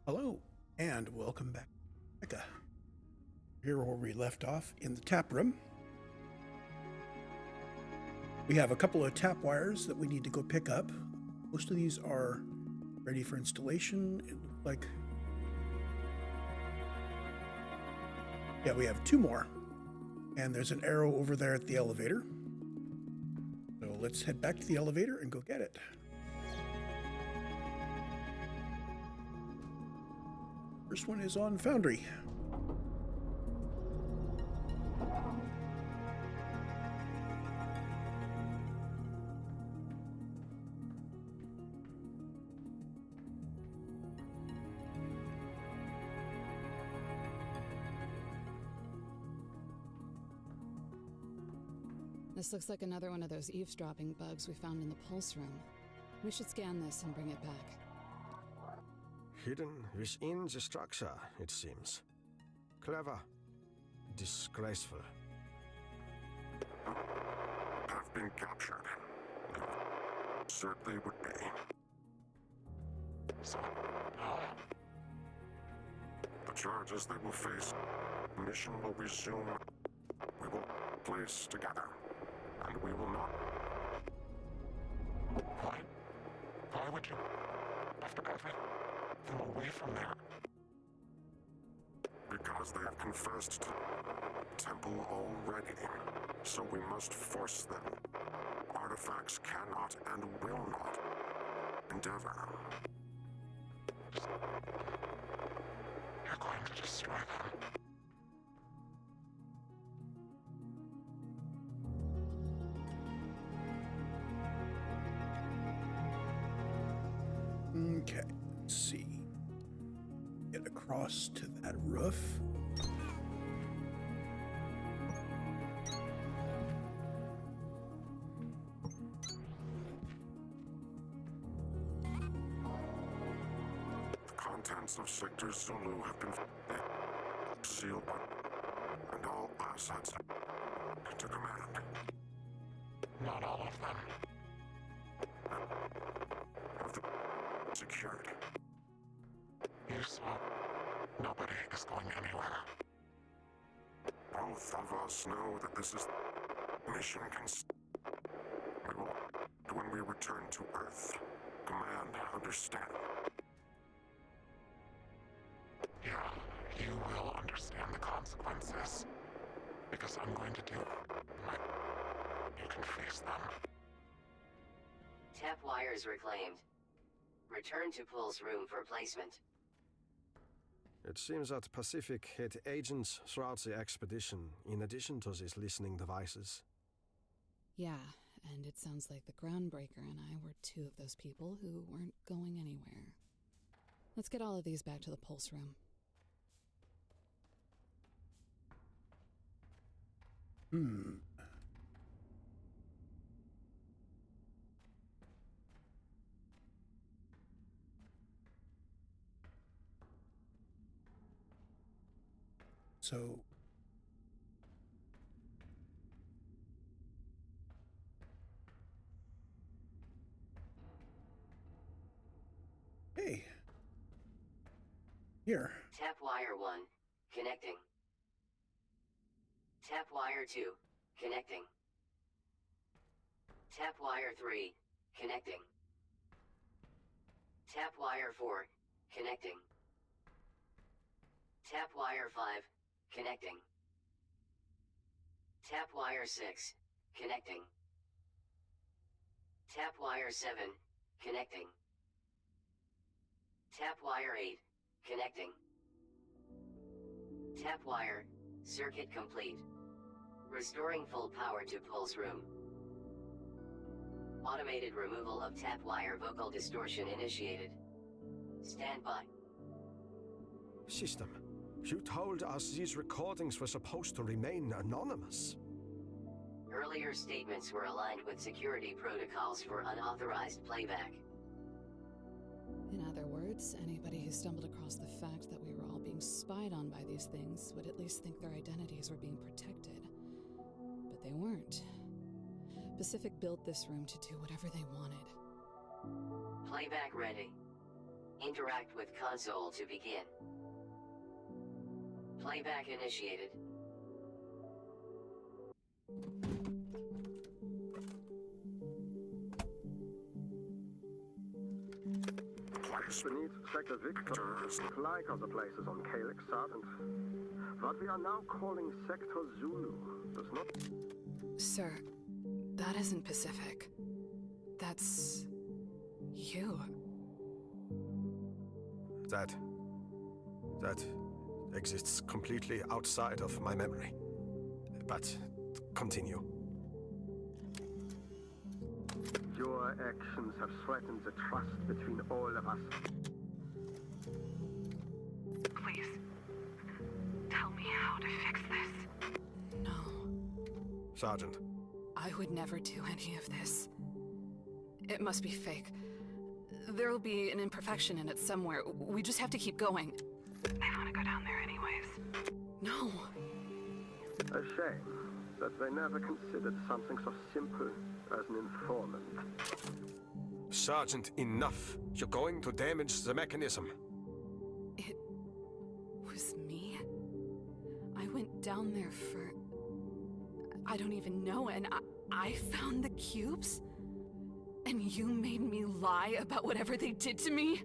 Hello, and welcome back. Here where we left off in the tap room. We have a couple of tap wires that we need to go pick up. Most of these are ready for installation. It looks like... Yeah, we have two more. And there's an arrow over there at the elevator. So let's head back to the elevator and go get it. First one is on Foundry. This looks like another one of those eavesdropping bugs we found in the pulse room. We should scan this and bring it back. Hidden within the structure, it seems. Clever. Disgraceful. Have been captured. Certainly would be. So, the charges they will face, mission will resume. We will place together, and we will not. Why? Why would you have to get them away from there? Because they have confessed to Temple already, so we must force them. Artifacts cannot and will not endeavor. You're going to destroy them. Okay, let's see. Get across to that roof. The contents of Sector Zulu have been sealed and all assets to command. Not all of them. Have the secured. You saw. Nobody is going anywhere. Both of us know that this is mission we will, when we return to Earth. Command, understand. Yeah, you will understand the consequences. Because I'm going to do my... You can face them. Tap wires reclaimed. Return to Pulse Room for placement. It seems that Pacific had agents throughout the expedition, in addition to these listening devices. Yeah, and it sounds like the Groundbreaker and I were two of those people who weren't going anywhere. Let's get all of these back to the Pulse Room. So... Hey. Here. Tap wire 1. Connecting. Tap wire 2. Connecting. Tap wire 3. Connecting. Tap wire 4. Connecting. Tap wire 5. Connecting. Tap wire 6. Connecting. Tap wire 7. Connecting. Tap wire 8. Connecting. Tap wire. Circuit complete. Restoring full power to Pulse Room. Automated removal of tap wire vocal distortion initiated. Stand by. System, you told us these recordings were supposed to remain anonymous. Earlier statements were aligned with security protocols for unauthorized playback. In other words, anybody who stumbled across the fact that we were all being spied on by these things would at least think their identities were being protected. But they weren't. Pacific built this room to do whatever they wanted. Playback ready. Interact with console to begin. Playback initiated. Place Beneath Sector Victor is like other places on Calyx, Sergeant. What we are now calling Sector Zulu does not... Sir, that isn't Pacific. That's... you. That exists completely outside of my memory. But continue. Your actions have threatened the trust between all of us. Please, tell me how to fix this. No. Sergeant. I would never do any of this. It must be fake. There'll be an imperfection in it somewhere. We just have to keep going. I want to go down there anyways. No. A shame that they never considered something so simple as an informant. Sergeant, enough! You're going to damage the mechanism. It was me? I went down there for... I don't even know, and I found the cubes? And you made me lie about whatever they did to me?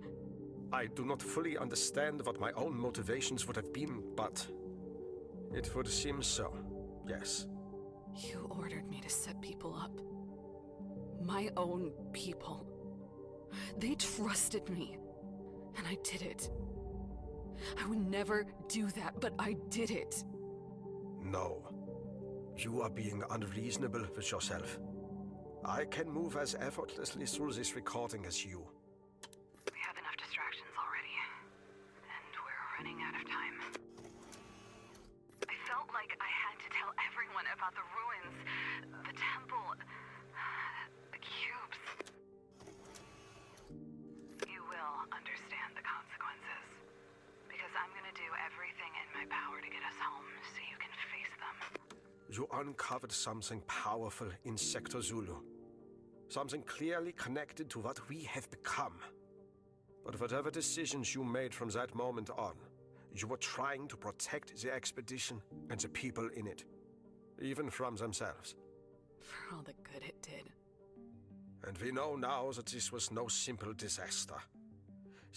I do not fully understand what my own motivations would have been, but it would seem so, yes. You ordered me to set people up. My own people. They trusted me, and I did it. I would never do that, but I did it. No. You are being unreasonable with yourself. I can move as effortlessly through this recording as you. We have enough distractions already, and we're running out of time. I felt like I had to tell everyone about the ruins, the temple, the cubes. You will understand the consequences, because I'm gonna do everything in my power to get us home so you can face them. You uncovered something powerful in Sector Zulu. Something clearly connected to what we have become. But whatever decisions you made from that moment on, you were trying to protect the expedition and the people in it, even from themselves. For all the good it did. And we know now that this was no simple disaster.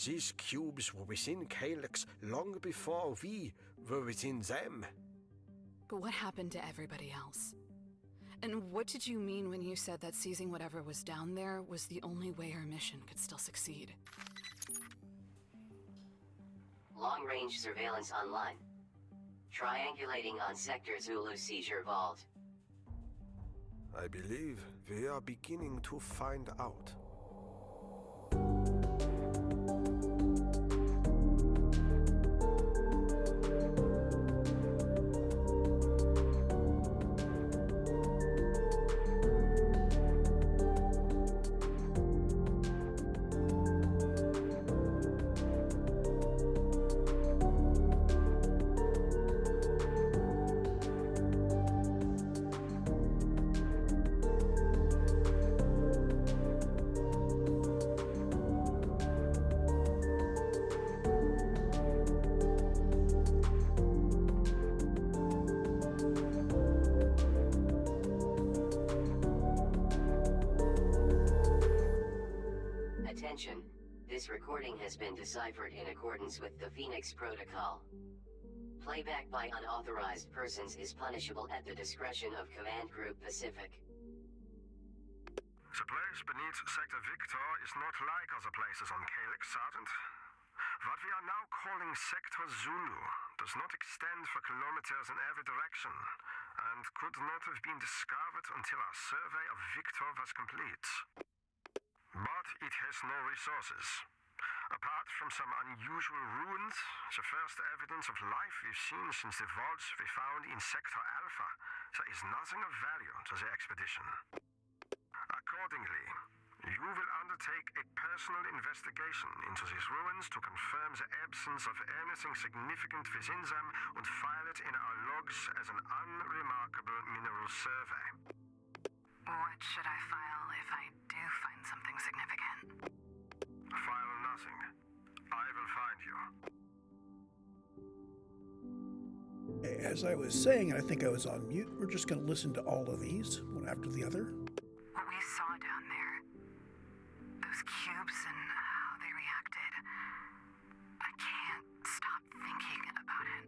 These cubes were within Calyx long before we were within them. But what happened to everybody else? And what did you mean when you said that seizing whatever was down there was the only way our mission could still succeed? Long-range surveillance online. Triangulating on Sector Zulu seizure vault. I believe we are beginning to find out. Attention. This recording has been deciphered in accordance with the Phoenix Protocol. Playback by unauthorized persons is punishable at the discretion of Command Group Pacific. The place beneath Sector Victor is not like other places on Calyx, Sergeant. What we are now calling Sector Zulu does not extend for kilometers in every direction, and could not have been discovered until our survey of Victor was complete. But it has no resources. Apart from some unusual ruins, the first evidence of life we've seen since the vaults we found in Sector Alpha, there is nothing of value to the expedition. Accordingly, you will undertake a personal investigation into these ruins to confirm the absence of anything significant within them and file it in our logs as an unremarkable mineral survey. What should I file if I do find something significant? File nothing. I will find you. As I was saying, and I think I was on mute, we're just going to listen to all of these, one after the other. What we saw down there, those cubes and how they reacted, I can't stop thinking about it.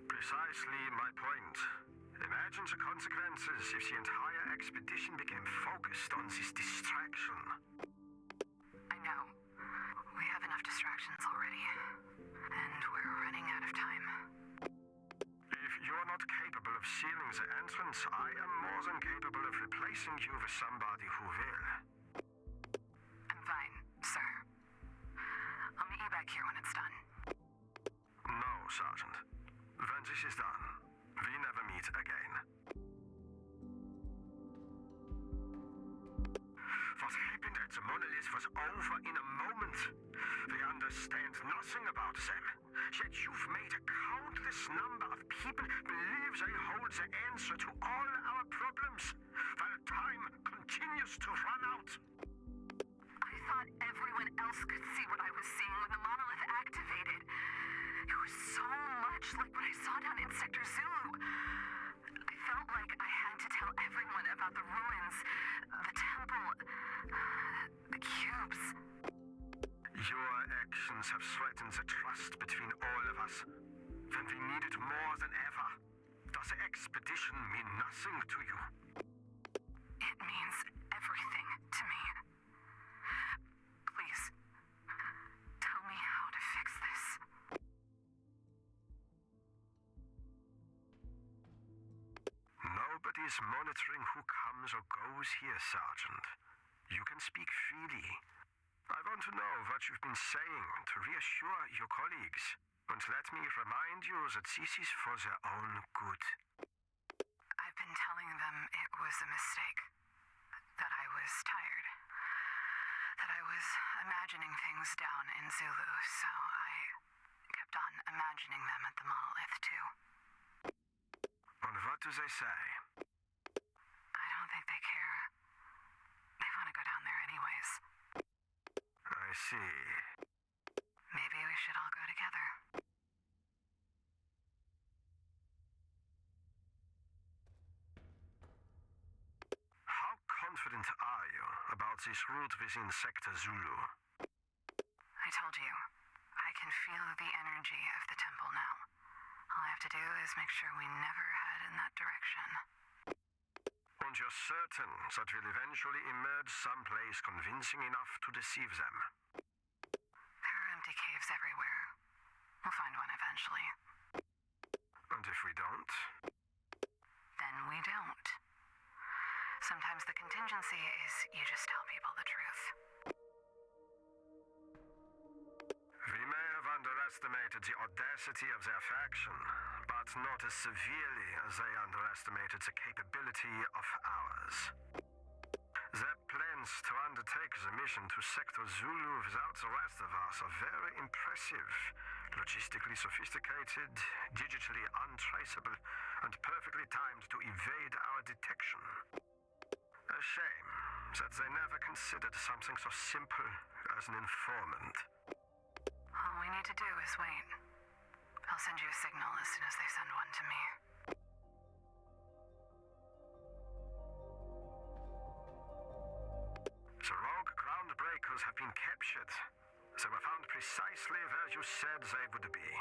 Precisely my point. Imagine the consequences if the entire expedition became focused on this distraction. I know. We have enough distractions already. And we're running out of time. If you're not capable of sealing the entrance, I am more than capable of replacing you with somebody who will. I'm fine, sir. I'll meet you back here when it's done. No, Sergeant. When this is done, we never meet again. What happened at the monolith was over in a moment. We understand nothing about them. Yet you've made a countless number of people believe they hold the answer to all our problems, while time continues to run out. I thought everyone else could see what I was seeing when the monolith activated. It was so much like what I saw down in Sector Zulu. I felt like I had to tell everyone about the ruins, the temple, the cubes. Your actions have threatened the trust between all of us. When we need it more than ever, does the expedition mean nothing to you? It means everything to me. Please, tell me how to fix this. Nobody's monitoring who comes or goes here, Sergeant. You can speak freely. I want to know what you've been saying to reassure your colleagues. And let me remind you that this is for their own good. I've been telling them it was a mistake. That I was tired. That I was imagining things down in Zulu, so I kept on imagining them at the monolith, too. And what do they say? I don't think they care. They want to go down there anyways. I see. Maybe we should all go together. How confident are you about this route within Sector Zulu? I told you, I can feel the energy of the temple now. All I have to do is make sure we never head in that direction. And you're certain that we'll eventually emerge someplace convincing enough to deceive them? There are empty caves everywhere. We'll find one eventually. And if we don't? Then we don't. Sometimes the contingency is you just tell people the truth. We may have underestimated the audacity of their faction, but not as severely as they underestimated the capability of ours. Their plans to undertake the mission to Sector Zulu without the rest of us are very impressive. Logistically sophisticated, digitally untraceable, and perfectly timed to evade our detection. A shame that they never considered something so simple as an informant. All we need to do is wait. I'll send you a signal as soon as they send one to me. The rogue groundbreakers have been captured. They were found precisely where you said they would be.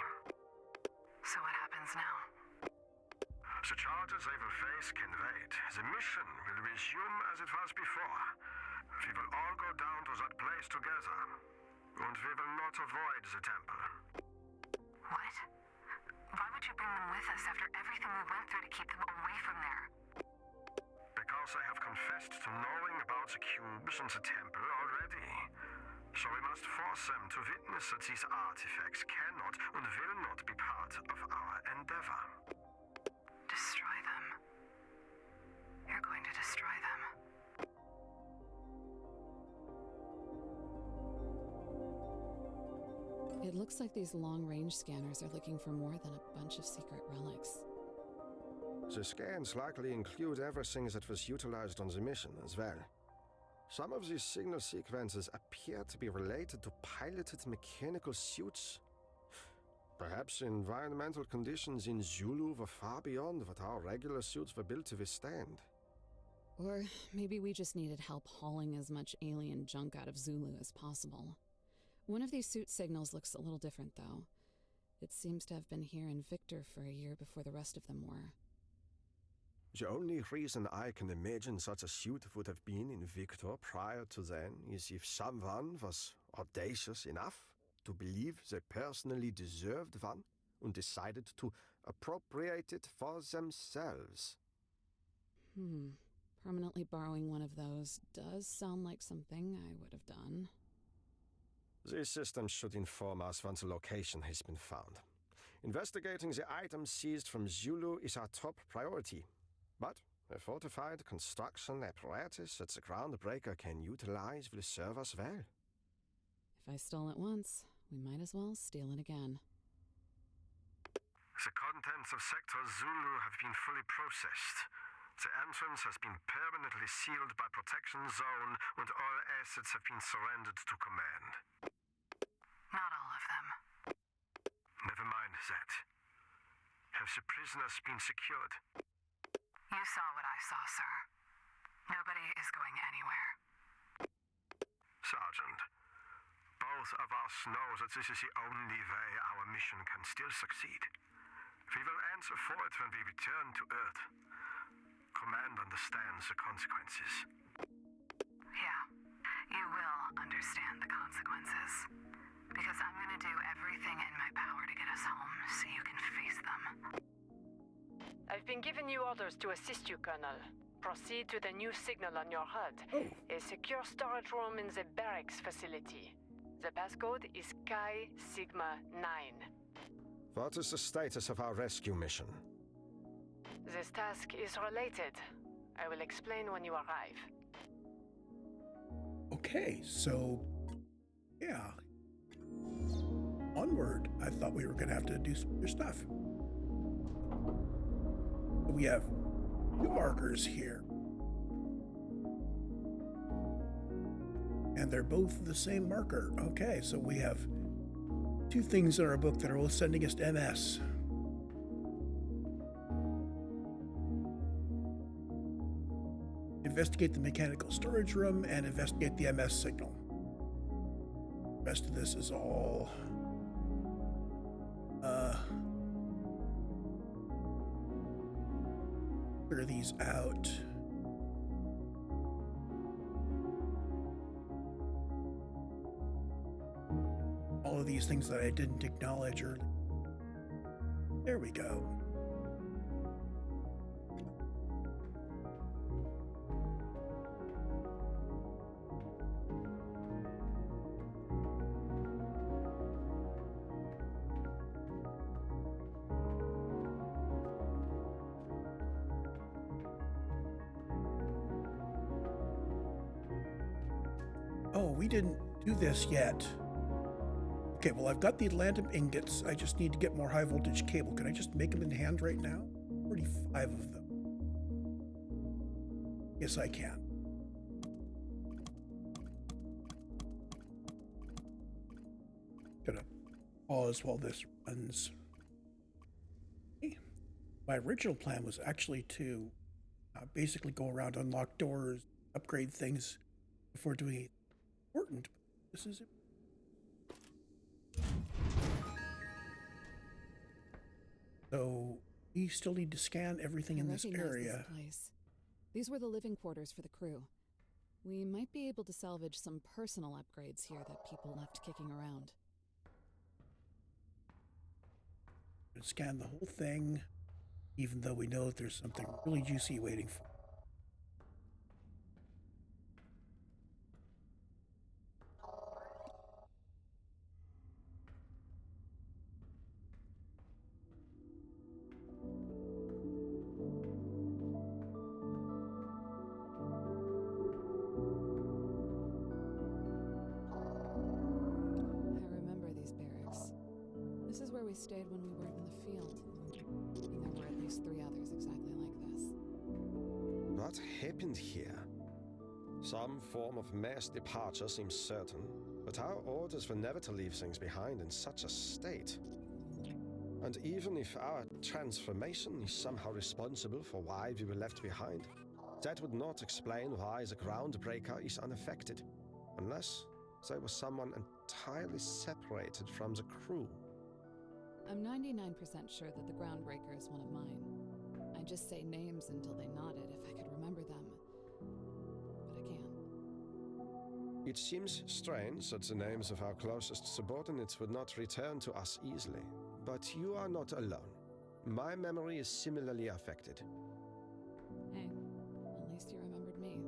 So what happens now? The charges they will face can wait. The mission will resume as it was before. We will all go down to that place together. And we will not avoid the temple. What? Why would you bring them with us after everything we went through to keep them away from there? Because they have confessed to knowing about the cubes and the temple already. So we must force them to witness that these artifacts cannot and will not be part of our endeavor. Destroy them. You're going to destroy them. It looks like these long-range scanners are looking for more than a bunch of secret relics. The scans likely include everything that was utilized on the mission as well. Some of these signal sequences appear to be related to piloted mechanical suits. Perhaps environmental conditions in Zulu were far beyond what our regular suits were built to withstand. Or maybe we just needed help hauling as much alien junk out of Zulu as possible. One of these suit signals looks a little different, though. It seems to have been here in Victor for a year before the rest of them were. The only reason I can imagine such a suit would have been in Victor prior to then is if someone was audacious enough to believe they personally deserved one and decided to appropriate it for themselves. Permanently borrowing one of those does sound like something I would have done. These systems should inform us once a location has been found. Investigating the items seized from Zulu is our top priority. But a fortified construction apparatus that the Groundbreaker can utilize will serve us well. If I stole it once, we might as well steal it again. The contents of Sector Zulu have been fully processed. The entrance has been permanently sealed by protection zone, and all assets have been surrendered to command. Not all of them. Never mind that. Have the prisoners been secured? You saw what I saw, sir. Nobody is going anywhere. Sergeant, both of us know that this is the only way our mission can still succeed. We will answer for it when we return to Earth. Command understands the consequences. Yeah, you will understand the consequences. Because I'm gonna do everything in my power to get us home so you can face them. I've been giving you orders to assist you, Colonel. Proceed to the new signal on your HUD. A secure storage room in the barracks facility. The passcode is Chi Sigma 9. What is the status of our rescue mission? This task is related. I will explain when you arrive. Okay, so yeah. Onward. I thought we were going to have to do some other stuff. We have two markers here. And they're both the same marker. Okay, so we have two things in our book that are both sending us to MS. Investigate the mechanical storage room and investigate the MS signal. The rest of this is all clear these out. All of these things that I didn't acknowledge earlier. There we go. Oh, we didn't do this yet. Okay, well, I've got the Atlantum ingots. I just need to get more high voltage cable. Can I just make them in hand right now? 45 of them. Yes, I can. Gonna pause while this runs. Okay. My original plan was actually to basically go around, unlock doors, upgrade things before doing it. Important. This is it. So we still need to scan everything in this area. This place. These were the living quarters for the crew. We might be able to salvage some personal upgrades here that people left kicking around. Scan the whole thing, even though we know that there's something really juicy waiting for. We stayed when we weren't in the field, and there were at least 3 others exactly like this. What happened here? Some form of mass departure seems certain, but our orders were never to leave things behind in such a state. And even if our transformation is somehow responsible for why we were left behind, that would not explain why the Groundbreaker is unaffected, unless there was someone entirely separated from the crew. I'm 99% sure that the Groundbreaker is one of mine. I'd just say names until they nodded if I could remember them. But I can't. It seems strange that the names of our closest subordinates would not return to us easily, but you are not alone. My memory is similarly affected. Hey, at least you remembered me.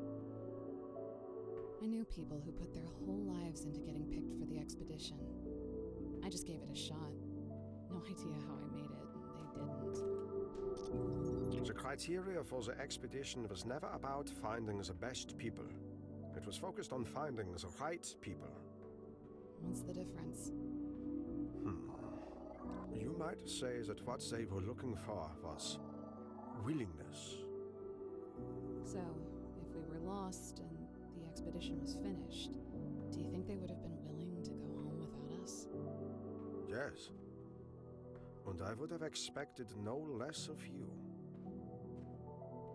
I knew people who put their whole lives into getting picked for the expedition. I just gave it a shot. No idea how I made it, and they didn't. The criteria for the expedition was never about finding the best people. It was focused on finding the right people. What's the difference? You might say that what they were looking for was willingness. So, if we were lost and the expedition was finished, do you think they would have been willing to go home without us? Yes. And I would have expected no less of you.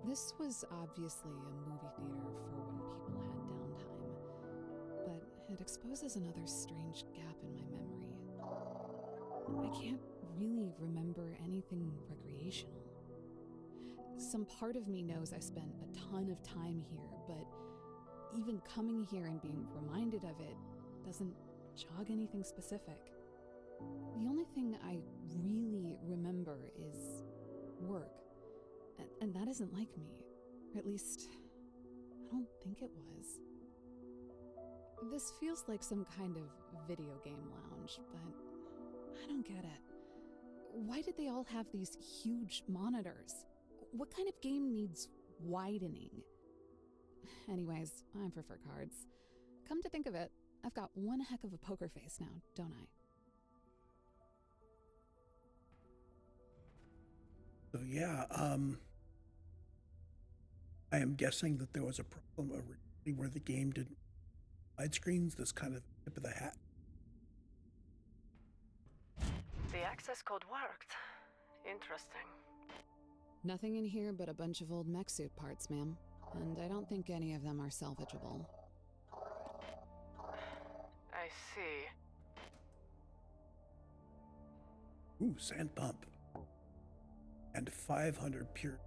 This was obviously a movie theater for when people had downtime, but it exposes another strange gap in my memory. I can't really remember anything recreational. Some part of me knows I spent a ton of time here, but even coming here and being reminded of it doesn't jog anything specific. The only thing I really remember is work. And that isn't like me. Or at least, I don't think it was. This feels like some kind of video game lounge, but I don't get it. Why did they all have these huge monitors? What kind of game needs widening? Anyways, I prefer cards. Come to think of it, I've got one heck of a poker face now, don't I? So yeah, I am guessing that there was a problem originally where the game didn't widescreens. This kind of tip of the hat. The access code worked. Interesting. Nothing in here but a bunch of old mech suit parts, ma'am. And I don't think any of them are salvageable. I see. Ooh, sand bump. And 500 pure.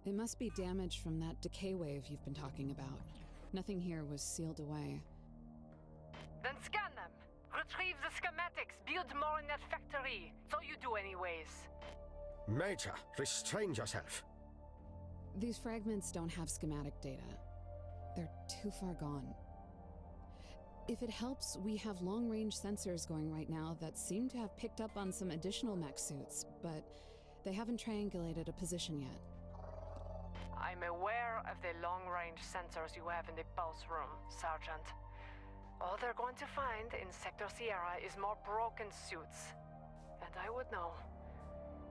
It must be damage from that decay wave you've been talking about. Nothing here was sealed away. Then scan them! Retrieve the schematics! Build more in that factory! So you do anyways. Major, restrain yourself. These fragments don't have schematic data. They're too far gone. If it helps, we have long-range sensors going right now that seem to have picked up on some additional mech suits, but they haven't triangulated a position yet. I'm aware of the long-range sensors you have in the pulse room, Sergeant. All they're going to find in Sector Sierra is more broken suits. And I would know.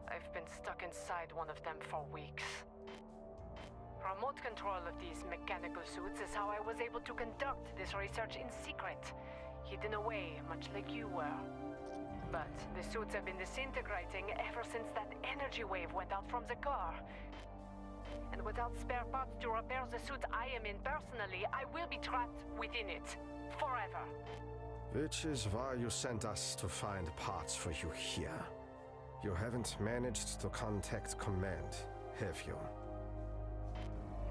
I've been stuck inside one of them for weeks. Remote control of these mechanical suits is how I was able to conduct this research in secret, hidden away, much like you were. But the suits have been disintegrating ever since that energy wave went out from the core. And without spare parts to repair the suit I am in personally, I will be trapped within it. Forever. Which is why you sent us to find parts for you here. You haven't managed to contact command, have you?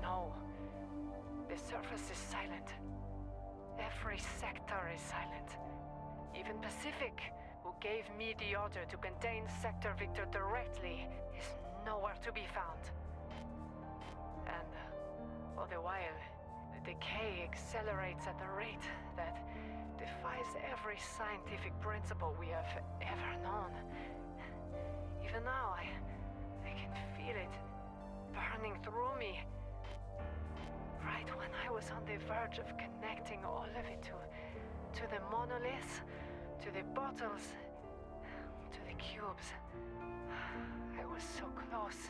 No. The surface is silent. Every sector is silent. Even Pacific, who gave me the order to contain Sector Victor directly, is nowhere to be found. And all the while, the decay accelerates at a rate that defies every scientific principle we have ever known. Even now, I can feel it burning through me. Right when I was on the verge of connecting all of it to the monoliths, to the bottles, to the cubes, I was so close.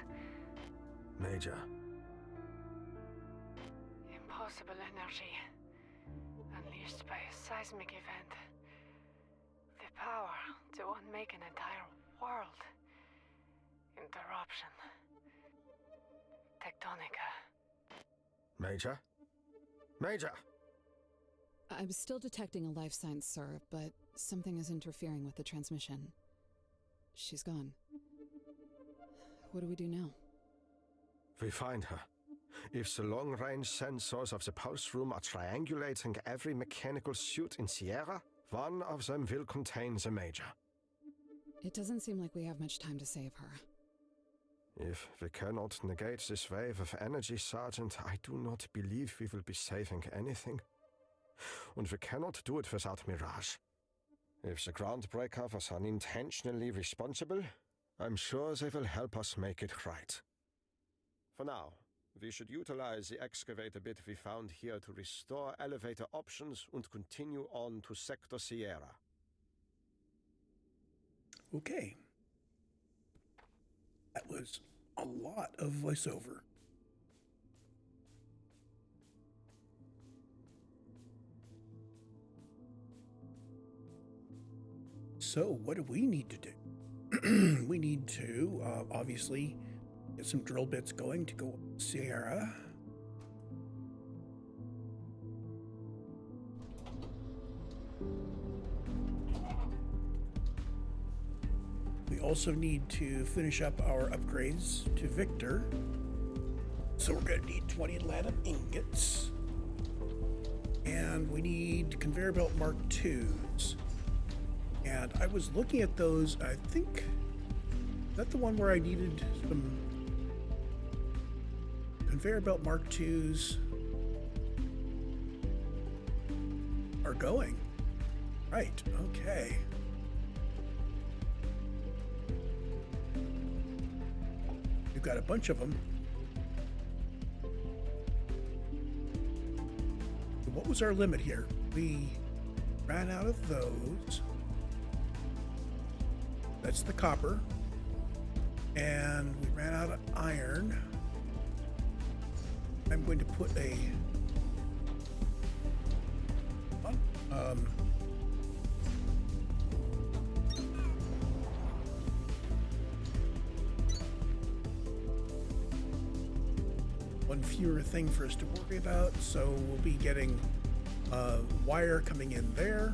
Major. Impossible energy. Unleashed by a seismic event. The power to unmake an entire world. Interruption. Tectonica. Major? Major! I'm still detecting a life sign, sir, but something is interfering with the transmission. She's gone. What do we do now? We find her. If the long-range sensors of the pulse room are triangulating every mechanical suit in Sierra, one of them will contain the Major. It doesn't seem like we have much time to save her. If we cannot negate this wave of energy, Sergeant, I do not believe we will be saving anything. And we cannot do it without Mirage. If the Groundbreaker was unintentionally responsible, I'm sure they will help us make it right. For now, we should utilize the excavator bit we found here to restore elevator options and continue on to Sector Sierra. Okay. That was a lot of voiceover. So, what do we need to do? We need to, obviously, get some drill bits going to go up Sierra. We also need to finish up our upgrades to Victor. So we're going to need 20 Atlantum ingots. And we need conveyor belt Mark IIs. And I was looking at those, I think, is that the one where I needed some conveyor belt Mark IIs are going. Right, okay. We've got a bunch of them. What was our limit here? We ran out of those. That's the copper. And we ran out of iron. I'm going to put a one fewer thing for us to worry about, so we'll be getting wire coming in there.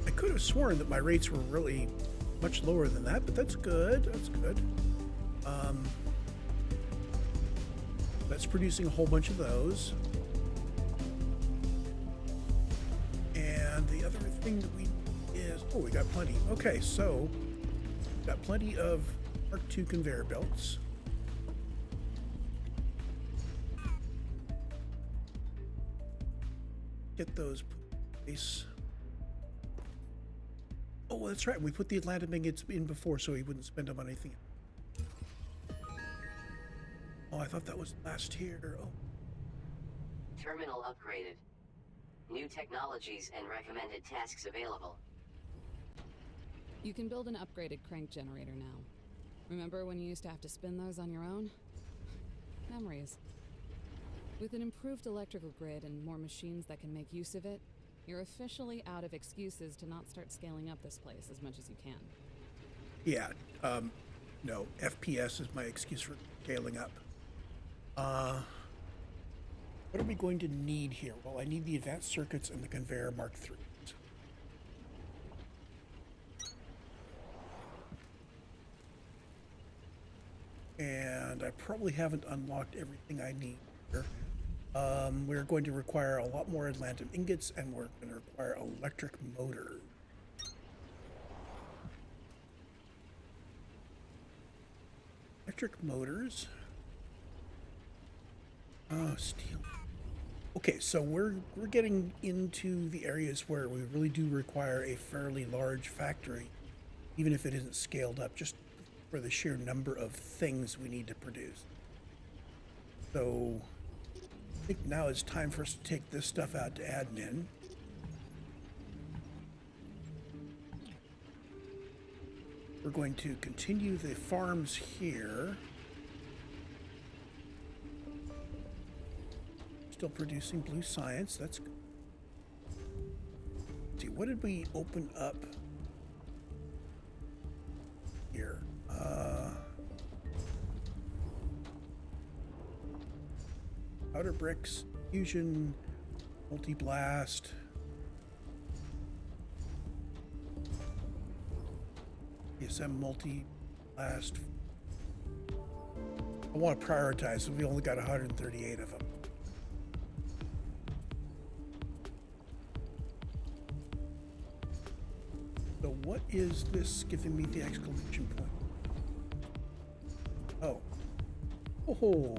I could have sworn that my rates were really much lower than that, but that's good. That's good. That's producing a whole bunch of those. And the other thing that we is, oh, we got plenty. Okay, so got plenty of Mark II conveyor belts. Get those put in place. Oh, that's right. We put the Atlantum ingots in before so he wouldn't spend them on anything. Oh, I thought that was last here. Oh. Terminal upgraded. New technologies and recommended tasks available. You can build an upgraded crank generator now. Remember when you used to have to spin those on your own? Memories. With an improved electrical grid and more machines that can make use of it, you're officially out of excuses to not start scaling up this place as much as you can. Yeah, no, FPS is my excuse for scaling up. What are we going to need here? Well, I need the advanced circuits and the conveyor Mark III. And I probably haven't unlocked everything I need here. We're going to require a lot more Atlantum ingots, and we're going to require electric motors. Electric motors. Oh, steel. Okay, so we're getting into the areas where we really do require a fairly large factory, even if it isn't scaled up, just for the sheer number of things we need to produce. So I think now it's time for us to take this stuff out to admin. We're going to continue the farms here. Still producing blue science. That's good. Let's see, what did we open up here? Powder bricks, fusion, multi-blast. ESM multi-blast. I want to prioritize, so we only got 138 of them. So what is this giving me the exclamation point? Oh. Oh,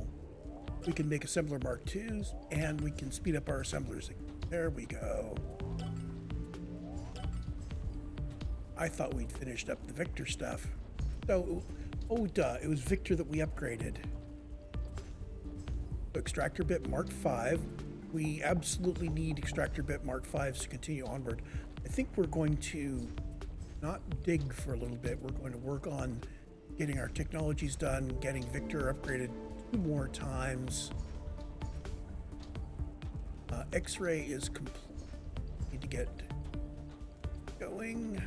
we can make assembler Mark IIs, and we can speed up our assemblers. There we go. I thought we'd finished up the Victor stuff. So, oh duh, it was Victor that we upgraded. So extractor bit Mark V. We absolutely need extractor bit Mark Vs to continue onward. I think we're going to not dig for a little bit. We're going to work on getting our technologies done, getting Victor upgraded 2 more times. X-ray is complete. Need to get going.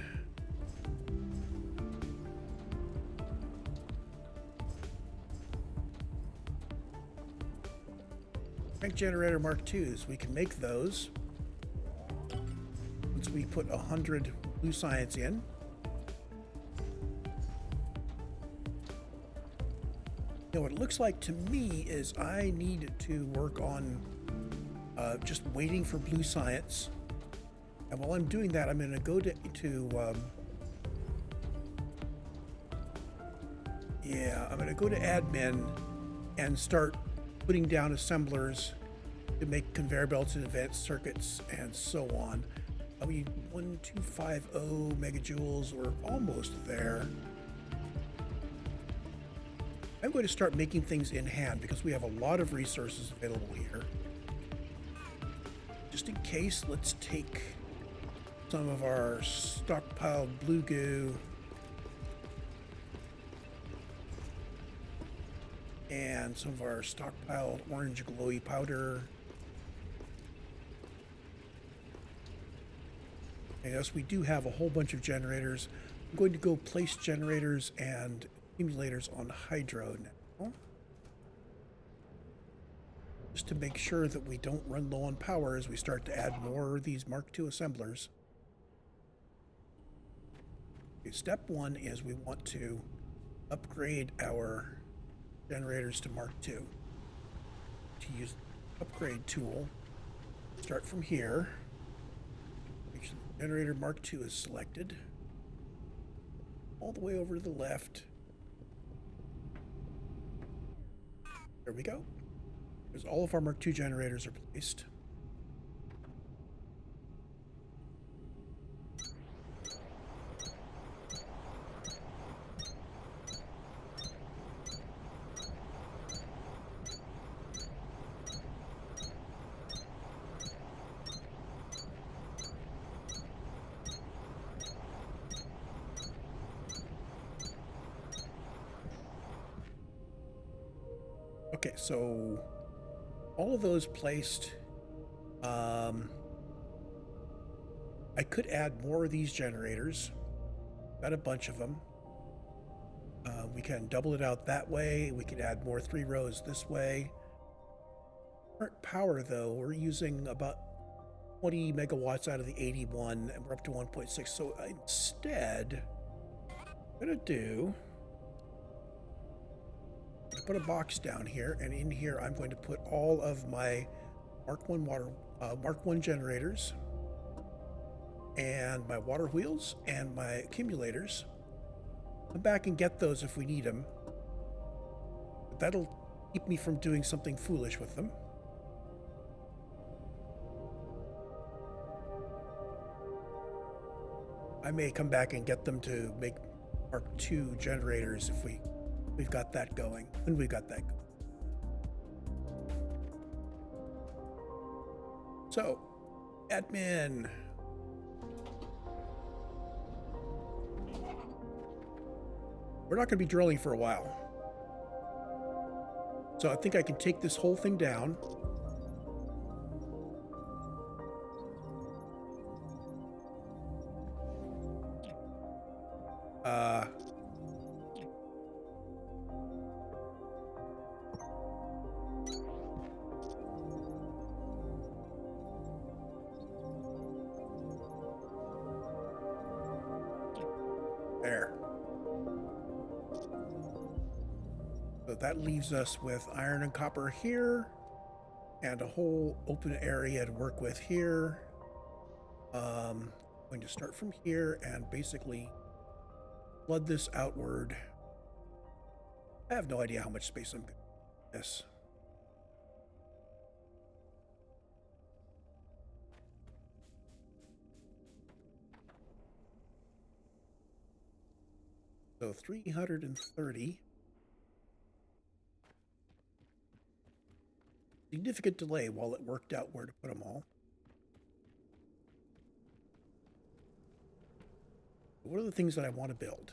Crank generator Mark IIs, we can make those once we put 100 blue science in. Now what it looks like to me is I need to work on just waiting for blue science. And while I'm doing that, I'm going to go to I'm going to go to admin and start putting down assemblers to make conveyor belts and advanced circuits and so on. I mean, 1250 megajoules, we're almost there. I'm going to start making things in hand because we have a lot of resources available here. Just in case, let's take some of our stockpiled blue goo and some of our stockpiled orange glowy powder. And yes, we do have a whole bunch of generators. I'm going to go place generators and accumulators on hydro now, just to make sure that we don't run low on power as we start to add more of these Mark II assemblers. Okay, step 1 is we want to upgrade our generators to Mark II. To use the upgrade tool, start from here. Make sure the generator Mark II is selected. All the way over to the left. There we go. Because all of our Mark II generators are placed. Okay, so all of those placed. I could add more of these generators. Got a bunch of them. We can double it out that way. We could add more 3 rows this way. Current power, though, we're using about 20 megawatts out of the 81, and we're up to 1.6. So instead, I'm going to do... put a box down here, and in here I'm going to put all of my Mark I generators and my water wheels and my accumulators. Come back and get those if we need them. But that'll keep me from doing something foolish with them. I may come back and get them to make Mark II generators if we've got that going, when we've got that going. So, admin. We're not going to be drilling for a while. So I think I can take this whole thing down. There. So that leaves us with iron and copper here, and a whole open area to work with here. Going to start from here and basically flood this outward. I have no idea how much space I'm going to do this. So 330. Significant delay while it worked out where to put them all. What are the things that I want to build?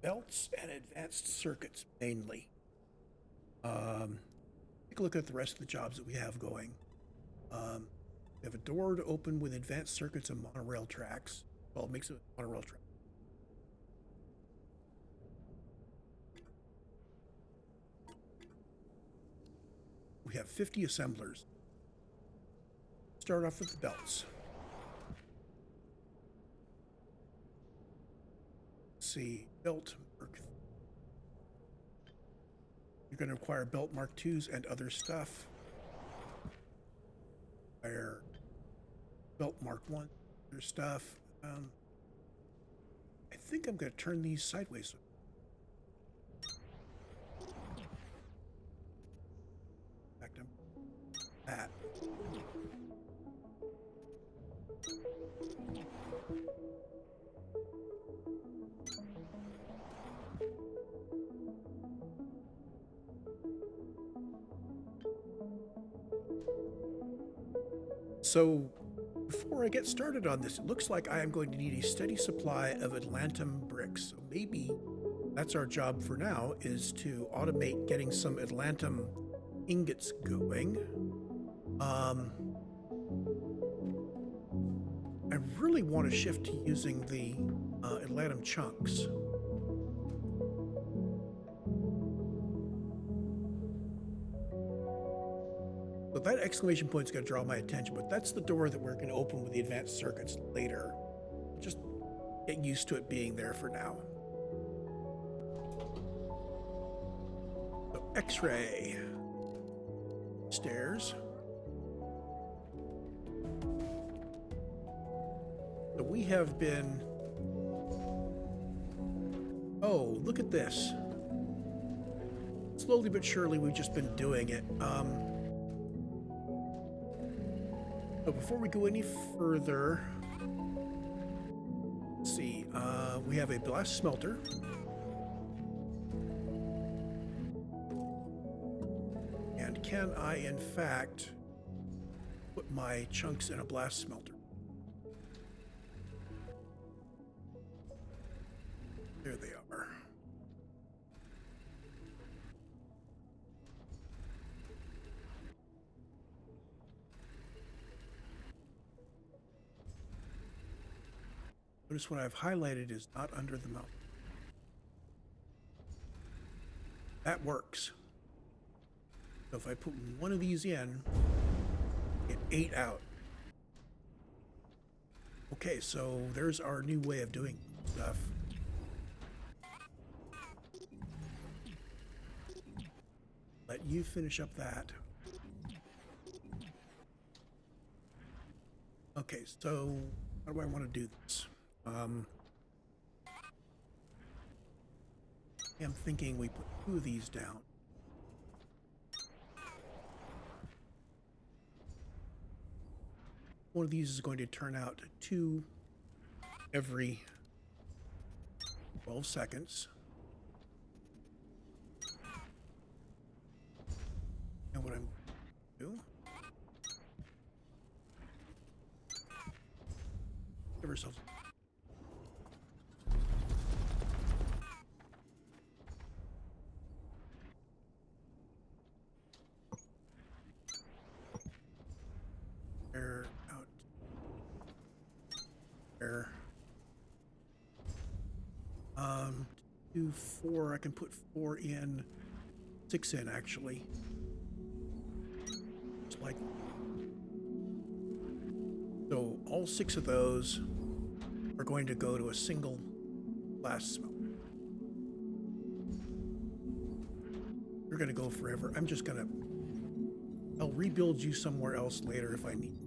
Belts and advanced circuits, mainly. Take a look at the rest of the jobs that we have going. We have a door to open with advanced circuits and monorail tracks. Well, it makes it a monorail track. We have 50 assemblers. Start off with the belts. Let's see, belt Mark. You're going to require belt Mark IIs and other stuff. Require belt Mark I, other stuff. I think I'm going to turn these sideways. Back to that. So, before I get started on this, it looks like I am going to need a steady supply of Atlantum bricks. So maybe that's our job for now, is to automate getting some Atlantum ingots going. I really want to shift to using the Atlantum chunks. So that exclamation point's going to draw my attention, but that's the door that we're going to open with the advanced circuits later. Just get used to it being there for now. So X-ray. Stairs. So we have been... Oh, look at this. Slowly but surely we've just been doing it. So before we go any further, let's see, we have a blast smelter. And can I, in fact, put my chunks in a blast smelter? There they are. Notice what I've highlighted is not under the mountain. That works. So if I put one of these in, get 8 out. Okay, so there's our new way of doing stuff. Let you finish up that. Okay, so how do I want to do this? I'm thinking we put 2 of these down. One of these is going to turn out 2 every 12 seconds. And what I'm going to do, give ourselves do 4. I can put 4 in, 6 in actually. Just like so, all 6 of those are going to go to a single glass smelter. You're going to go forever. I'm just going to... I'll rebuild you somewhere else later if I need.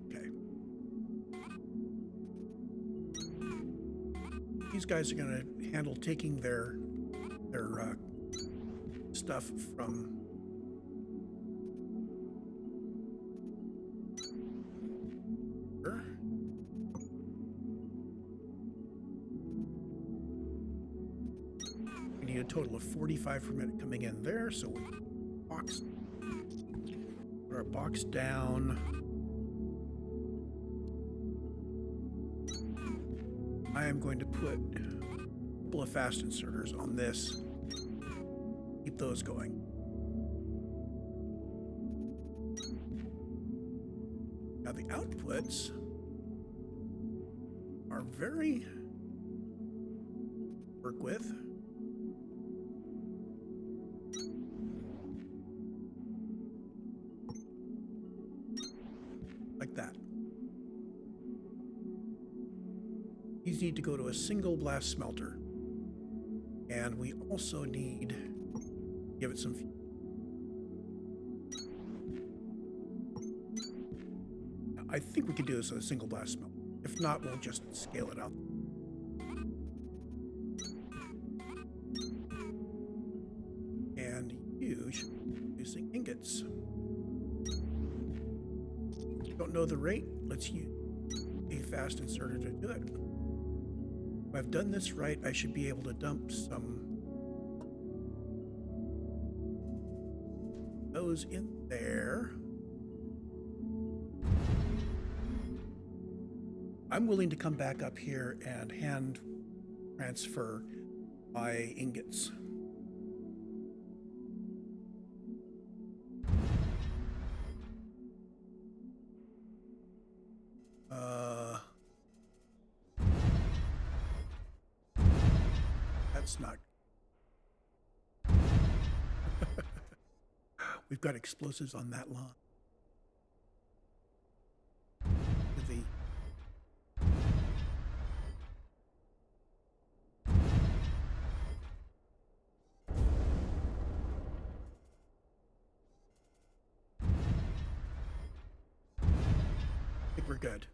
Okay. These guys are going to handle taking their stuff from... We need a total of 45 per minute coming in there, so we put our box down. I am going to put a couple of fast inserters on this. Keep those going. Now the outputs are very work with. Like that. These need to go to a single blast smelter. And we also need to give it some fuel. I think we could do this with a single blast smelter. If not, we'll just scale it out. And you should be using ingots. Don't know the rate? Let's use a fast inserter to do it. If I've done this right, I should be able to dump some those in there. I'm willing to come back up here and hand transfer my ingots. That's not. We've got explosives on that line. With the I think we're good.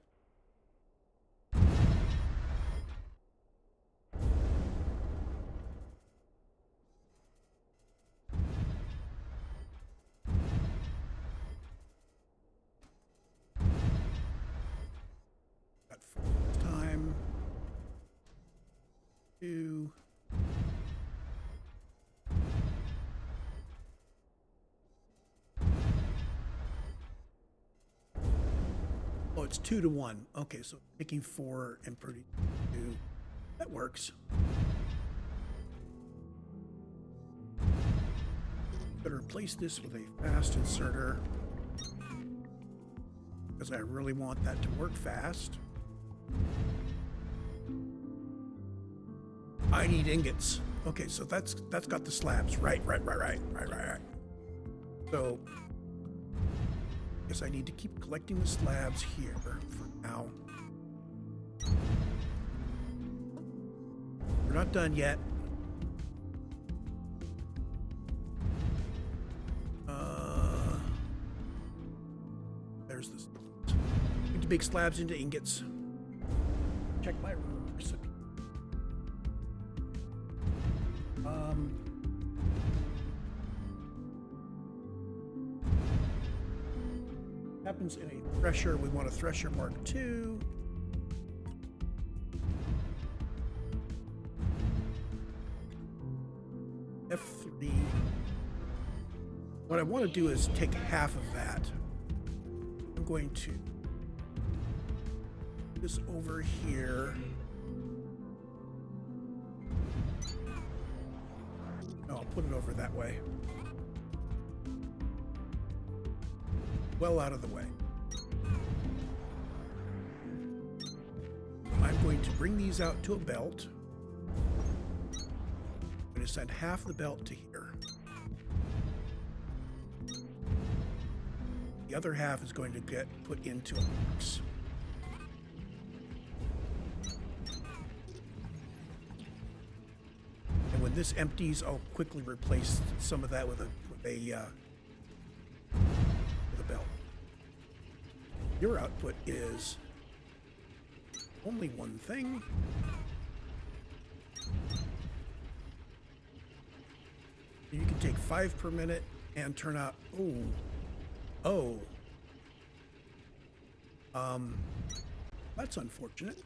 Time to oh, it's 2 to 1. Okay, so making 4 and pretty 2. That works. Better replace this with a fast inserter because I really want that to work fast. I need ingots. Okay, so that's got the slabs. Right. So I guess I need to keep collecting the slabs here for now. We're not done yet. There's this. Need to make slabs into ingots. Check my recipe. Happens in a thresher. We want a thresher Mark II. F3. What I want to do is take half of that. I'm going to put this over here. No, I'll put it over that way. Well out of the way. going to bring these out to a belt. I'm going to send half the belt to here. The other half is going to get put into a box. And when this empties, I'll quickly replace some of that with a belt. Your output is only one thing. You can take 5 per minute and turn out. That's unfortunate.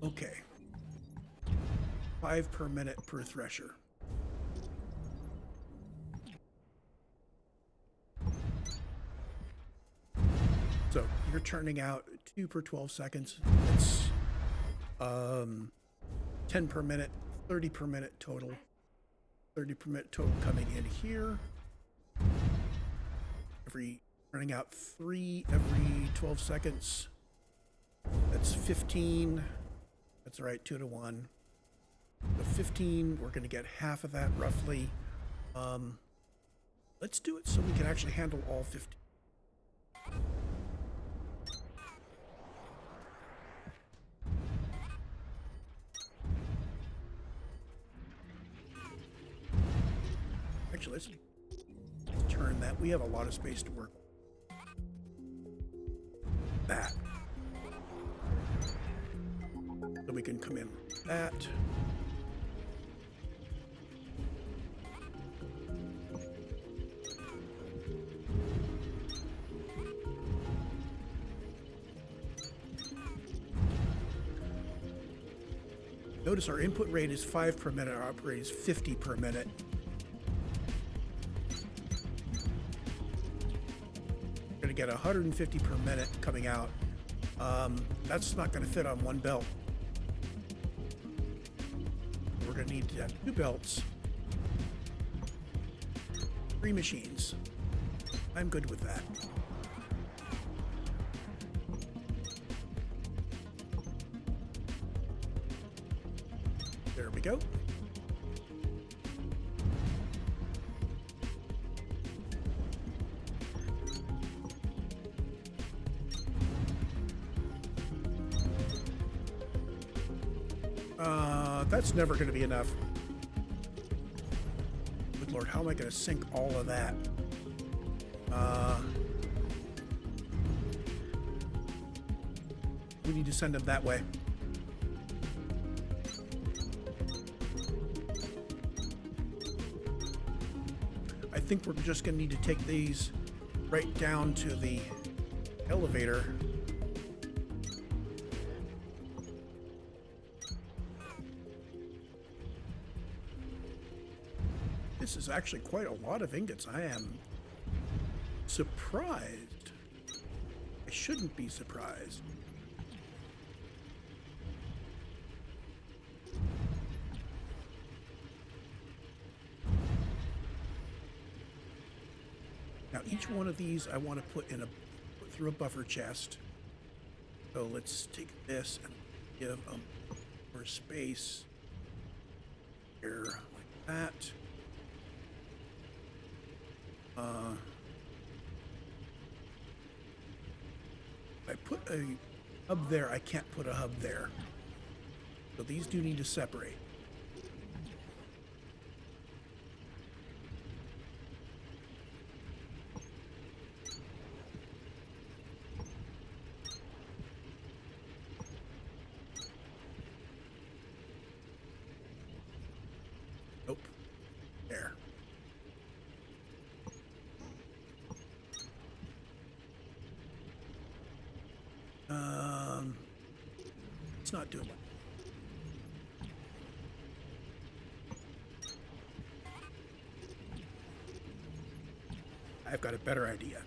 Okay. 5 per minute per thresher. So you're turning out 2 per 12 seconds. That's 10 per minute, 30 per minute total. 30 per minute total coming in here. Turning out 3 every 12 seconds. That's 15. That's all right, 2 to 1. So 15, we're going to get half of that roughly. Let's do it so we can actually handle all 15. Actually, let's turn that. We have a lot of space to work with. That. So we can come in like that. Notice our input rate is 5 per minute, our output rate is 50 per minute. We're going to get 150 per minute coming out. That's not going to fit on one belt. We're going to need to have 2 belts, 3 machines. I'm good with that. There we go. That's never going to be enough. Good Lord, how am I going to sync all of that? We need to send them that way. I think we're just going to need to take these right down to the elevator. This is actually quite a lot of ingots. I am surprised. I shouldn't be surprised. Now each one of these I want to put through a buffer chest. So let's take this and give them more space here like that. If I put a hub there, I can't put a hub there. So these do need to separate. Nope. There. It's not doing it. I've got a better idea.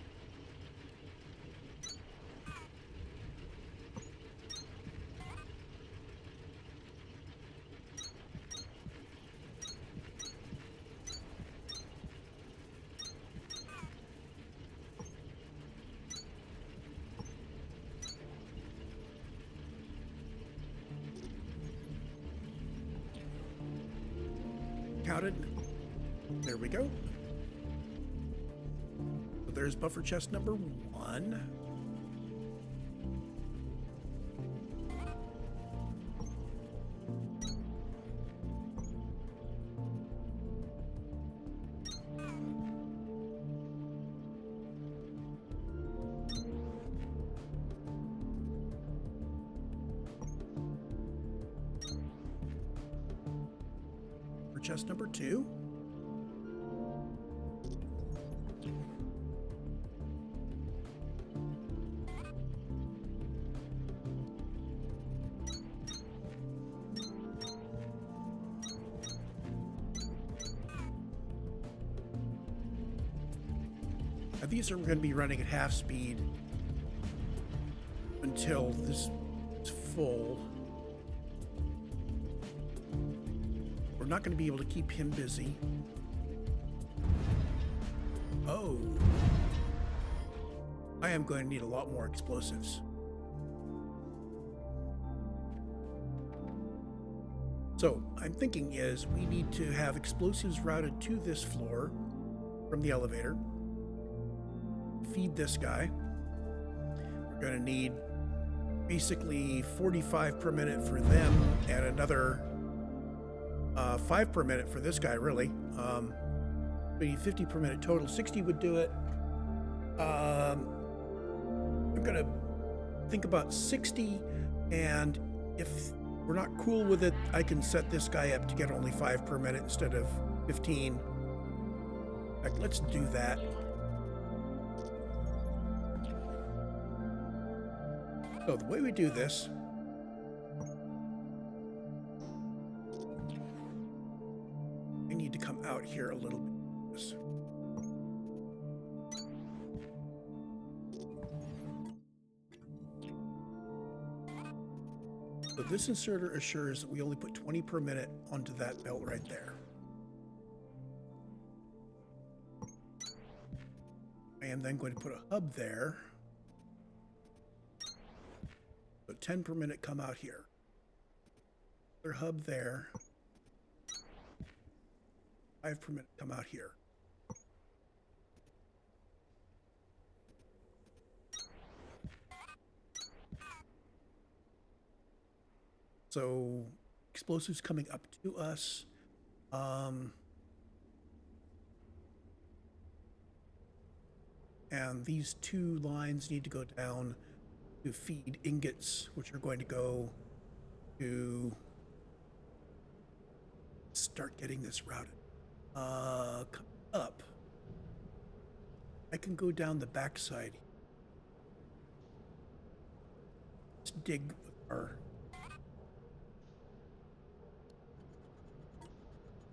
counted. There we go. So there's buffer chest number 1. Buffer chest number 2. These are going to be running at half speed until this is full. We're not going to be able to keep him busy. Oh. I am going to need a lot more explosives. So, I'm thinking is we need to have explosives routed to this floor from the elevator. Feed this guy. We're going to need basically 45 per minute for them and another 5 per minute for this guy, really. We need 50 per minute total. 60 would do it. I'm going to think about 60, and if we're not cool with it, I can set this guy up to get only 5 per minute instead of 15. In fact, let's do that. So the way we do this, I need to come out here a little bit. So this inserter assures that we only put 20 per minute onto that belt right there. I am then going to put a hub there. So 10 per minute come out here. Their hub there. 5 per minute come out here. So explosives coming up to us. And these 2 lines need to go down to feed ingots, which are going to go to start getting this routed. Come up. I can go down the backside. Let's dig with our.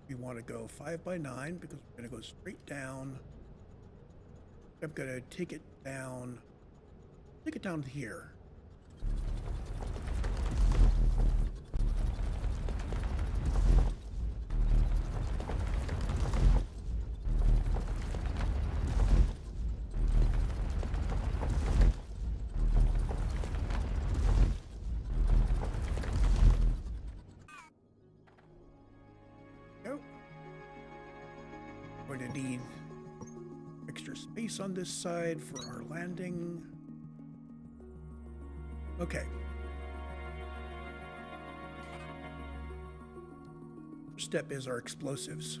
We want to go 5 by 9 because we're going to go straight down. I'm going to take it down. Take it down to here. Go. Going to need extra space on this side for our landing. Okay. First step is our explosives.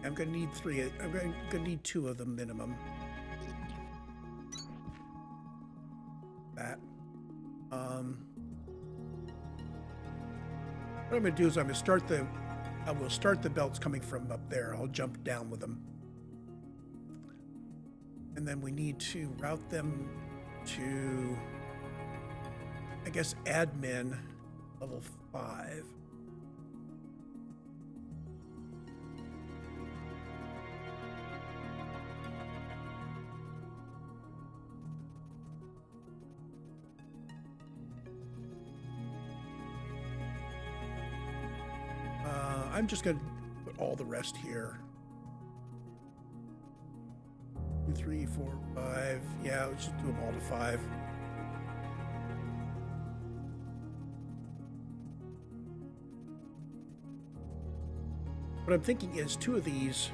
I'm going to need 3. I'm going to need 2 of them minimum. That. What I'm going to do is I will start the belts coming from up there. I'll jump down with them. And then we need to route them to, I guess, admin level 5. I'm just going to put all the rest here. 2, 3, 4, 5. Yeah, let's just do them all to 5. What I'm thinking is 2 of these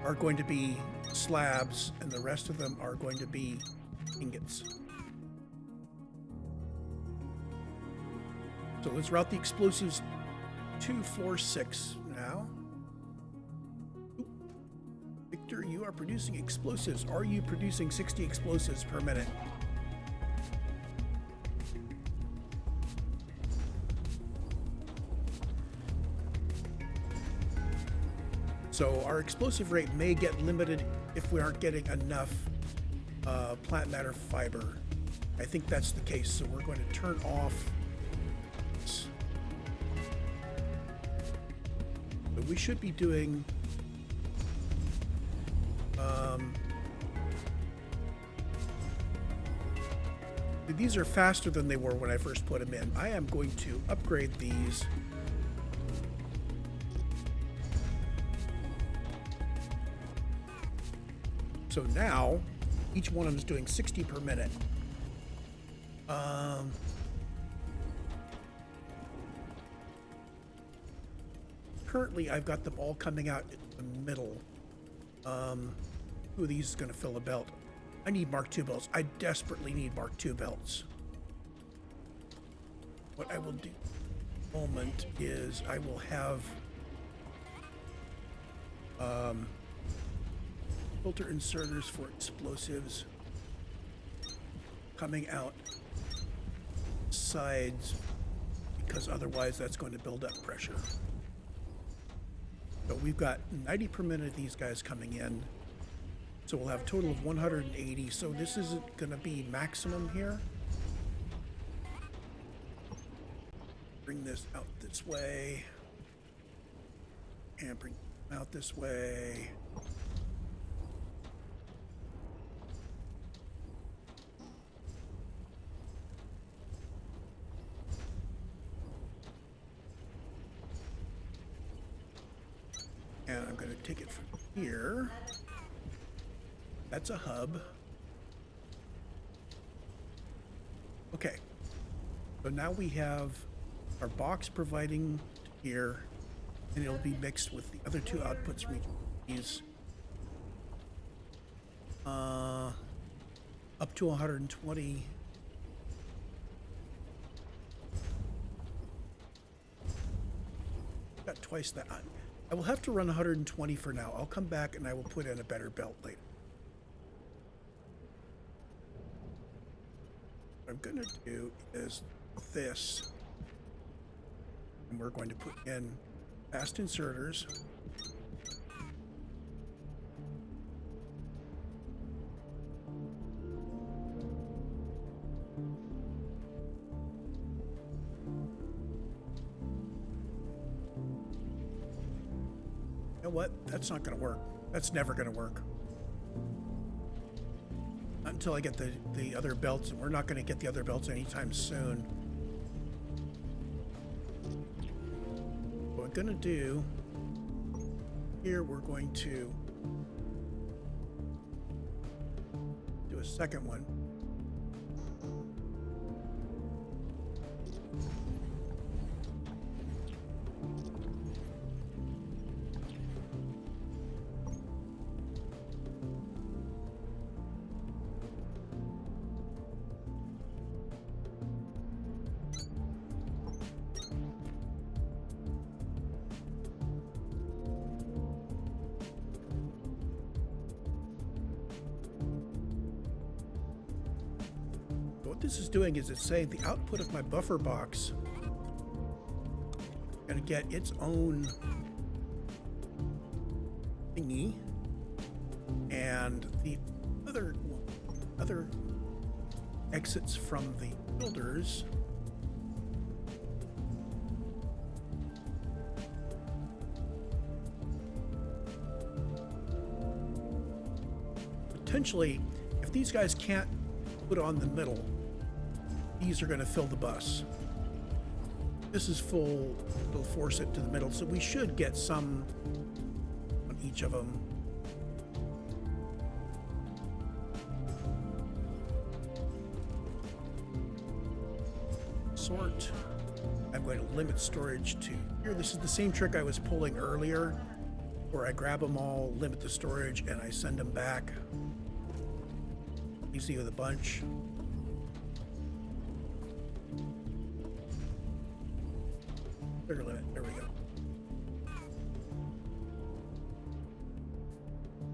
are going to be slabs, and the rest of them are going to be ingots. So let's route the explosives to floor 6 now. Oop. Victor, you are producing explosives. Are you producing 60 explosives per minute? So our explosive rate may get limited if we aren't getting enough plant matter fiber. I think that's the case. So we're going to turn off. But we should be doing these are faster than they were when I first put them in. I am going to upgrade these. So now, each one of them is doing 60 per minute. Currently, I've got them all coming out in the middle. Who of these is going to fill a belt? I need Mark II belts. I desperately need Mark II belts. What I will do at the moment is I will have filter inserters for explosives coming out sides, because otherwise that's going to build up pressure. So we've got 90 per minute of these guys coming in. So we'll have a total of 180. So this isn't going to be maximum here. Bring this out this way. And bring it out this way. And I'm going to take it from here. That's a hub. Okay. So now we have our box providing here, and it'll be mixed with the other 2 outputs from each of these. Up to 120. Got twice that. I will have to run 120 for now. I'll come back and I will put in a better belt later. What I'm going to do is this. And we're going to put in fast inserters. You know what? That's not going to work. That's never going to work. Not until I get the other belts, and we're not going to get the other belts anytime soon. What we're going to do here, we're going to do a second one. What this is doing is it's saying the output of my buffer box is going to get its own thingy, and the other exits from the builders potentially, if these guys can't put on the middle, these are going to fill the bus. This is full, it'll force it to the middle, so we should get some on each of them. Sort. I'm going to limit storage to here. This is the same trick I was pulling earlier, where I grab them all, limit the storage, and I send them back. Easy with a bunch. Trigger limit. There we go.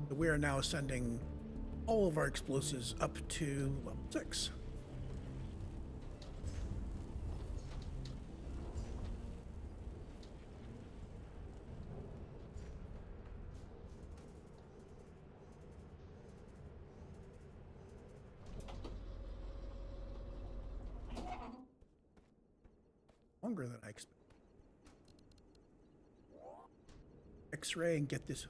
So we are now sending all of our explosives up to level 6. Longer than I expected. X-ray and get this.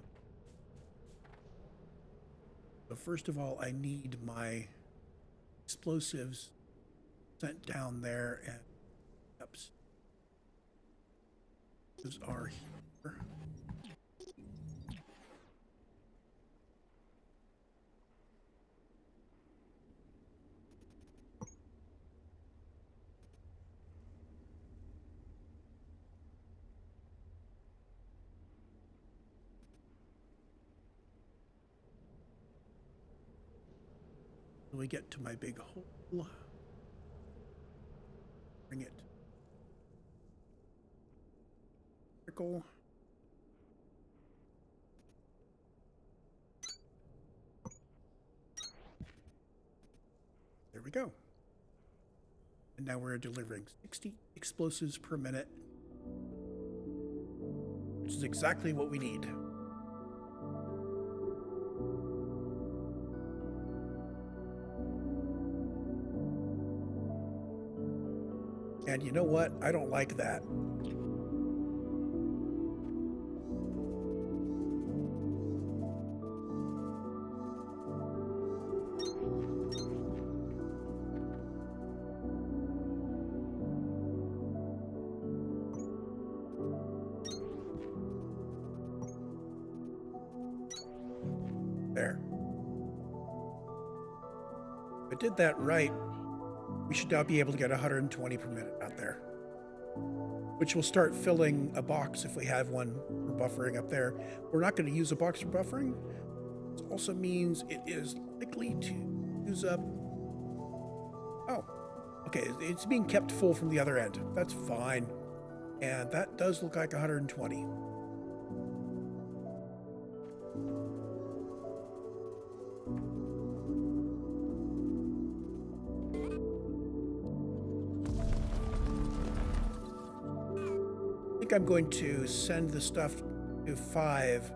So first of all, I need my explosives sent down there, and ups. Those are here. We get to my big hole. Bring it. Circle. There we go. And now we're delivering 60 explosives per minute, which is exactly what we need. And you know what? I don't like that. There. If I did that right, we should now be able to get 120 per minute out there, which will start filling a box if we have one for buffering up there. We're not going to use a box for buffering. This also means it is likely to use up. Oh, okay. It's being kept full from the other end. That's fine. And that does look like 120. I think I'm going to send the stuff to 5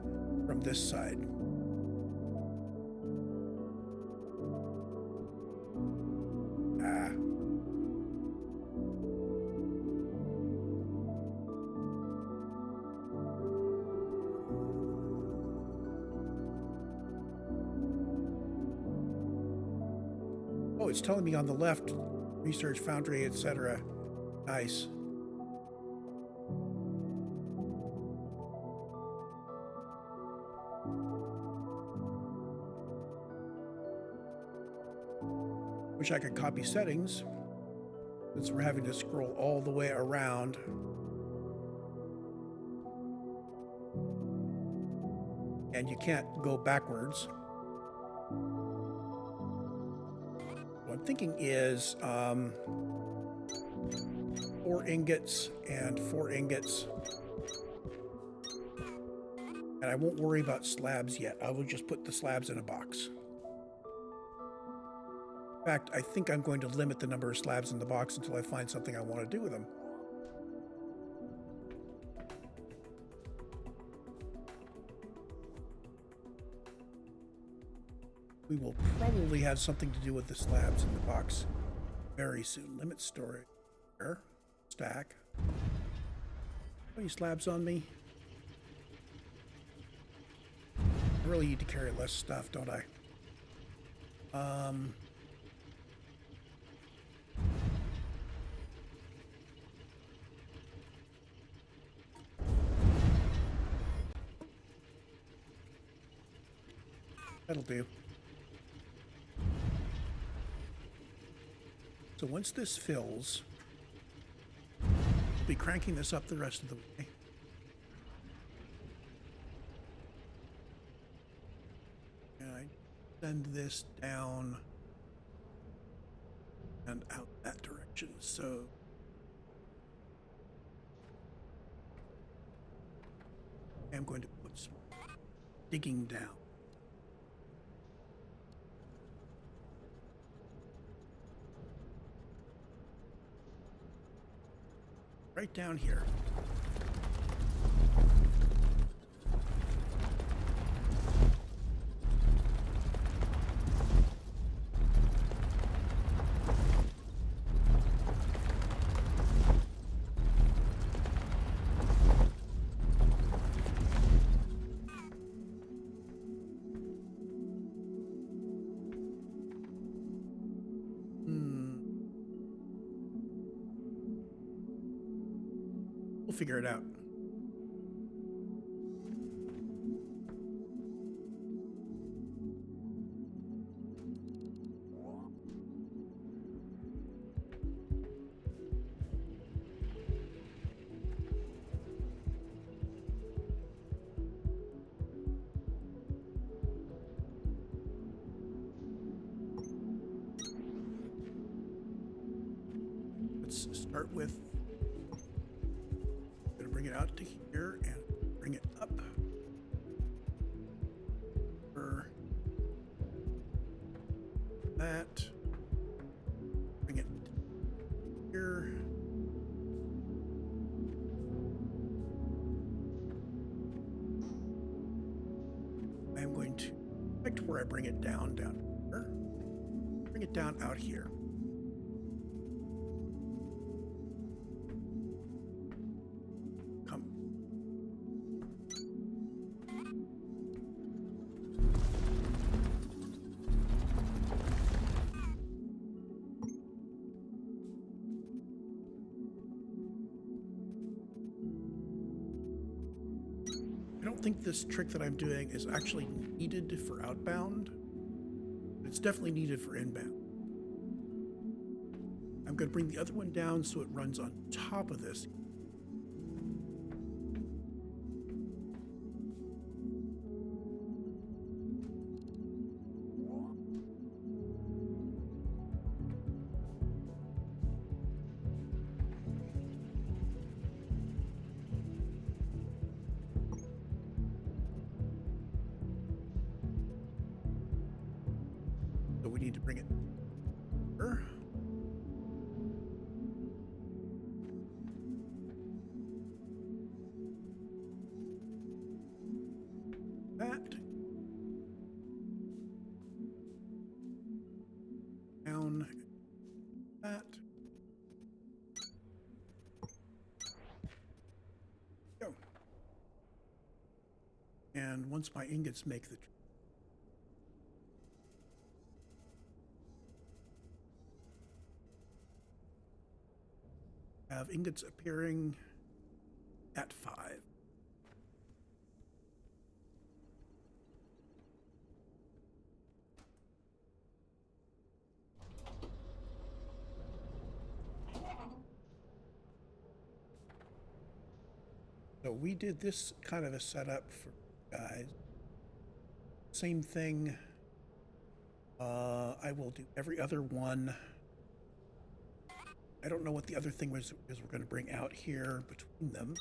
from this side. Oh, it's telling me on the left, research foundry, etc. Nice. Wish I could copy settings, since we're having to scroll all the way around. And you can't go backwards. What I'm thinking is 4 ingots and 4 ingots. And I won't worry about slabs yet. I will just put the slabs in a box. In fact, I think I'm going to limit the number of slabs in the box until I find something I want to do with them. We will probably have something to do with the slabs in the box very soon. Limit storage. Stack. How many slabs on me? I really need to carry less stuff, don't I? That'll do. So once this fills, we'll be cranking this up the rest of the way. And I send this down and out that direction. So I'm going to put some digging down. Right down here. We'll figure it out. Let's start with, gonna bring it out to here and bring it up. For that, bring it here. I'm going to, back to where I bring it down here. Bring it down out here. I don't think this trick that I'm doing is actually needed for outbound, but it's definitely needed for inbound. I'm going to bring the other one down so it runs on top of this. So we need to bring it here. That. Down. That. Go. And once my ingots make the have ingots appearing at 5. So we did this kind of a setup for guys. Same thing. I will do every other one. I don't know what the other thing was we're going to bring out here between them.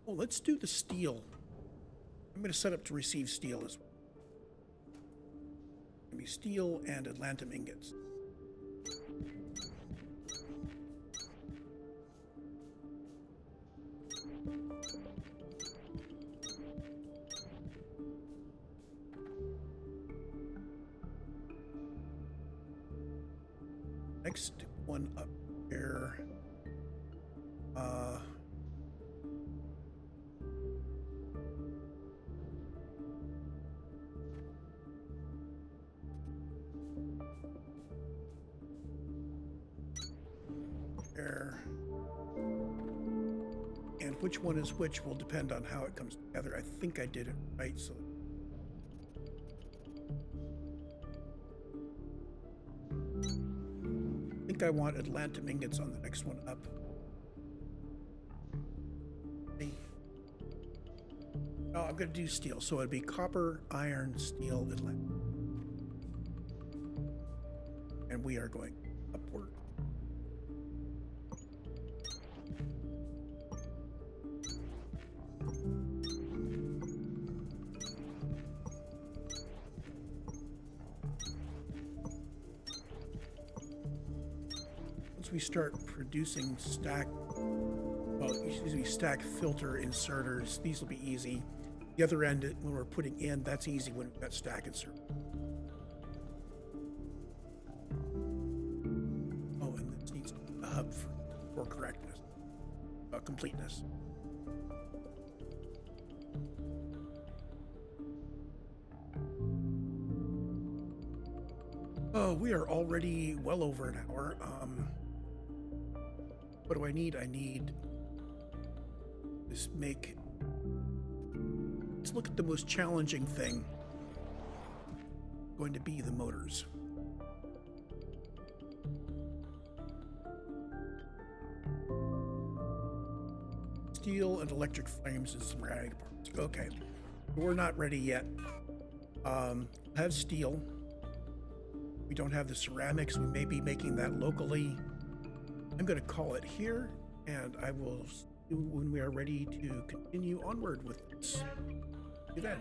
Oh, let's do the steel. I'm going to set up to receive steel as well. Maybe steel and Atlantum ingots. Next one up here. There. And which one is which will depend on how it comes together. I think I did it right, so. I think I want Atlantum ingots on the next one up. Oh, I'm going to do steel, so it'd be copper, iron, steel, Atlantum. And we are going upward. Once we start producing stack filter inserters, these will be easy. The other end, when we're putting in, that's easy when we've got stack insert. Oh, and this needs a hub for correctness, completeness. Oh, we are already well over an hour. What do I need? I need this let's look at the most challenging thing. Going to be the motors. Steel and electric frames and ceramic parts. Okay, we're not ready yet. I have steel. We don't have the ceramics. We may be making that locally. I'm going to call it here, and I will see you when we are ready to continue onward with this. See you then.